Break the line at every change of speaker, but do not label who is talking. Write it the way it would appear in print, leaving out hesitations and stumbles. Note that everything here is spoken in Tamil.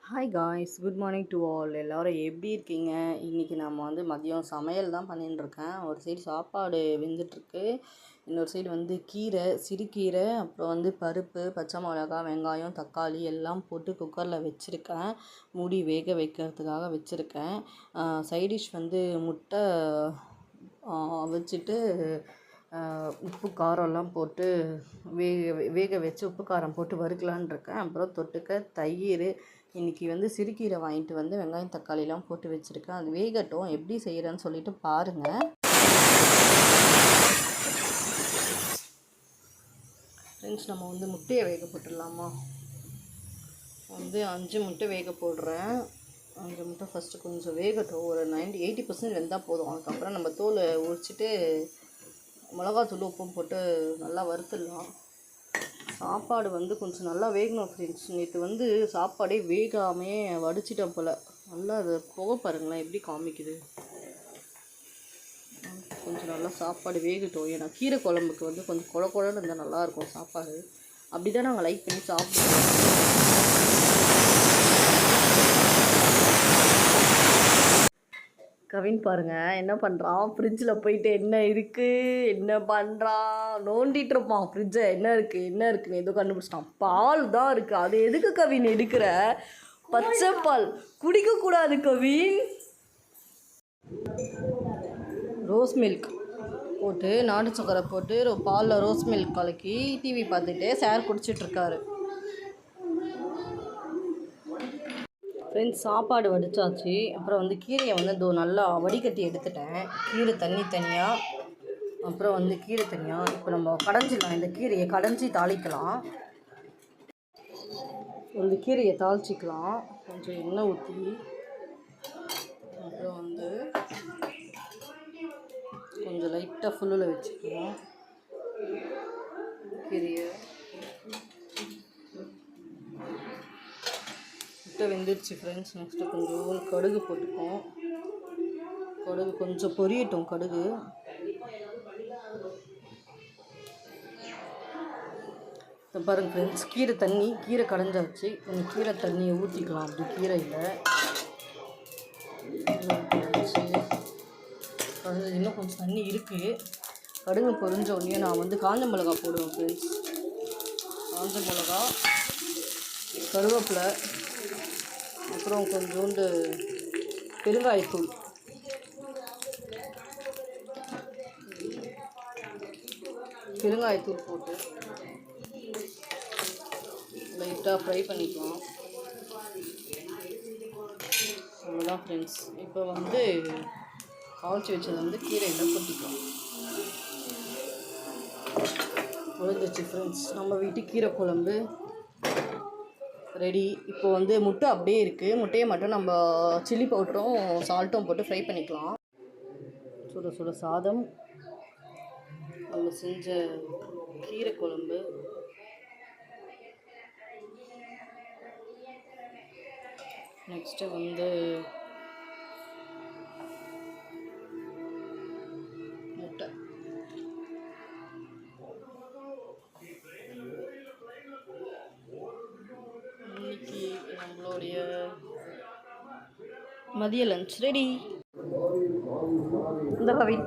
Hi guys, good morning to all. எல்லோரும் எப்படி இருக்கீங்க? இன்றைக்கி நம்ம மதியம் சமையல் தான் பண்ணிட்டுருக்கேன். ஒரு சைடு சாப்பாடு வெந்துட்டுருக்கு, இன்னொரு சைடு கீரை, சிறுகீரை, அப்புறம் பருப்பு, பச்சை மிளகா, வெங்காயம், தக்காளி எல்லாம் போட்டு குக்கரில் வச்சுருக்கேன். மூடி வேக வைக்கிறதுக்காக வச்சுருக்கேன். சைடிஷ் முட்டை வச்சுட்டு உப்பு காரம்லாம் போட்டு வேக வச்சு உப்பு காரம் போட்டு வறுக்கலான் இருக்கேன். அப்புறம் தொட்டுக்க தயிர். இன்றைக்கி சிறுகீரை வாங்கிட்டு வெங்காயம் தக்காளிலாம் போட்டு வச்சுருக்கேன். அது வேகட்டும், எப்படி செய்கிறேன்னு சொல்லிட்டு பாருங்கள். ஃப்ரெண்ட்ஸ், நம்ம முட்டையை வேக போட்டுடலாமா? 5 முட்டை வேக போடுறேன். 5 முட்டை ஃபஸ்ட்டு கொஞ்சம் வேகட்டும். ஒரு 80% வெந்தால் போதும். அதுக்கப்புறம் நம்ம தோலை உரிச்சிட்டு மிளகாத்தூள் உப்பும் போட்டு நல்லா வறுத்துடலாம். சாப்பாடு கொஞ்சம் நல்லா வேகணும் ஃப்ரெண்ட்ஸ். நேற்று சாப்பாடே வேகாமே வடிச்சிட்டேன் போல். நல்லா அது புகை பாருங்களேன் எப்படி காமிக்குது. கொஞ்சம் நல்லா சாப்பாடு வேகட்டும். ஏன்னா கீரை குழம்புக்கு கொஞ்சம் குழ குழன்னு இருந்தால் நல்லாயிருக்கும் சாப்பாடு. அப்படி தான் நாங்கள் லைக் பண்ணி சாப்பிடுவோம். கவின் பாருங்கள் என்ன பண்ணுறான். ஃப்ரிட்ஜில் போயிட்டு என்ன இருக்குது என்ன பண்ணுறான் நோண்டிகிட்டு இருப்பான். ஃப்ரிட்ஜை என்ன இருக்குன்னு எதுவும் கண்டுபிடிச்சிட்டான். பால் தான் இருக்குது. அது எதுக்கு கவின் எடுக்கிற? பச்சை பால் குடிக்கக்கூடாது கவின். ரோஸ் மில்க் போட்டு நாட்டு சக்கரை போட்டு பாலில் ரோஸ் மில்க் கலக்கி டிவி பார்த்துட்டு சார் குடிச்சிட்ருக்காரு. ஃப்ரெண்ட்ஸ், சாப்பாடு வடித்தாச்சு. அப்புறம் கீரையை நல்லா வடிகட்டி எடுத்துட்டேன். கீரை தண்ணி தனியாக, அப்புறம் கீரை தனியாக. இப்போ நம்ம கடைஞ்சிடலாம். இந்த கீரையை கடைஞ்சி தாளிக்கலாம். கீரையை தாளிச்சிக்கலாம். கொஞ்சம் எண்ணெய் ஊற்றி, அப்புறம் கொஞ்சம் லைட்டாக ஃபுல்லில் வச்சுக்கலாம் கீரையை. முட்டை வெந்துருச்சு ஃப்ரெண்ட்ஸ். நெக்ஸ்ட்டு கொஞ்சம் கடுகு போட்டுப்போம். கடுகு கொஞ்சம் பொரியட்டும். கடுகு பாருங்கள் ஃப்ரெண்ட்ஸ். கீரை கடைஞ்சாச்சு. கொஞ்சம் கீரை தண்ணியை ஊற்றிக்கலாம். அப்படி கீரையில் இன்னும் கொஞ்சம் தண்ணி இருக்குது. கடுகு பொரிஞ்ச உடனே நான் காஞ்ச மிளகா போடுவேன் ஃப்ரெண்ட்ஸ். காஞ்ச மிளகா, கருவேப்பிலை, அப்புறம் கொஞ்சோண்டு பெருங்காயத்தூள், போட்டு லைட்டாக ஃப்ரை பண்ணிக்கலாம். அவ்வளோதான் ஃப்ரெண்ட்ஸ். இப்போ காய்ச்சி வச்சது கீரையில் கொட்டிக்கலாம். முடிஞ்சிச்சு ஃப்ரெண்ட்ஸ். நம்ம வீட்டு கீரை குழம்பு ரெடி. இப்போ முட்டை அப்படியே இருக்குது. முட்டையை மட்டும் நம்ம சில்லி பவுடரும் சால்ட்டும் போட்டு ஃப்ரை பண்ணிக்கலாம். சுட சுட சாதம், நம்ம செஞ்ச கீரை குழம்பு, நெக்ஸ்ட்டு முட்டை. இன்னைக்கு நம்மளுடைய மதிய லஞ்ச் ரெடி. இந்த கவின்